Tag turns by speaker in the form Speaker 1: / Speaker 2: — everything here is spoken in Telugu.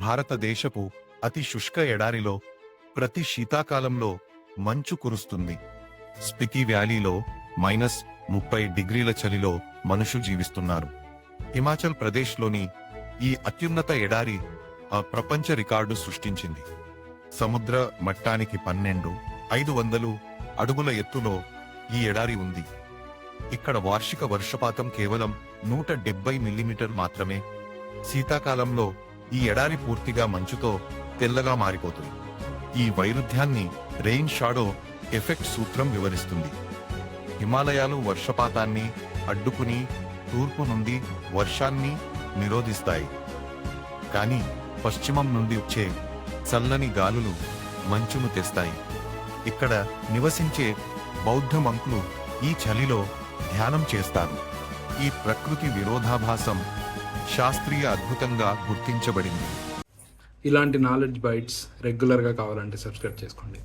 Speaker 1: భారతదేశపు అతి శుష్క ఎడారిలో ప్రతి శీతాకాలంలో మంచు కురుస్తుంది. స్పితి వ్యాలీలో -30 డిగ్రీల చలిలో మనుషులు జీవిస్తున్నారు. హిమాచల్ ప్రదేశ్లోని ఈ అత్యున్నత ఎడారి ప్రపంచ రికార్డు సృష్టించింది. సముద్ర మట్టానికి 12,500 అడుగుల ఎత్తులో ఈ ఎడారి ఉంది. ఇక్కడ వార్షిక వర్షపాతం కేవలం 170 మిల్లీమీటర్ మాత్రమే. శీతాకాలంలో ఈ ఎడారి పూర్తిగా మంచుతో తెల్లగా మారిపోతుంది. ఈ వైరుధ్యాన్ని రెయిన్ షాడో ఎఫెక్ట్ సూత్రం వివరిస్తుంది. హిమాలయాలు వర్షపాతాన్ని అడ్డుకుని తూర్పు నుండి వర్షాన్ని నిరోధిస్తాయి. కానీ పశ్చిమం నుండి వచ్చే చల్లని గాలులు మంచును తెస్తాయి. ఇక్కడ నివసించే బౌద్ధ మంకులు ఈ చలిలో ధ్యానం చేస్తారు. ఈ ప్రకృతి విరోధాభాసం శాస్త్రీయ అద్భుతంగా గుర్తించబడింది.
Speaker 2: ఇలాంటి నాలెడ్జ్ బైట్స్ రెగ్యులర్గా కావాలంటే సబ్స్క్రైబ్ చేసుకోండి.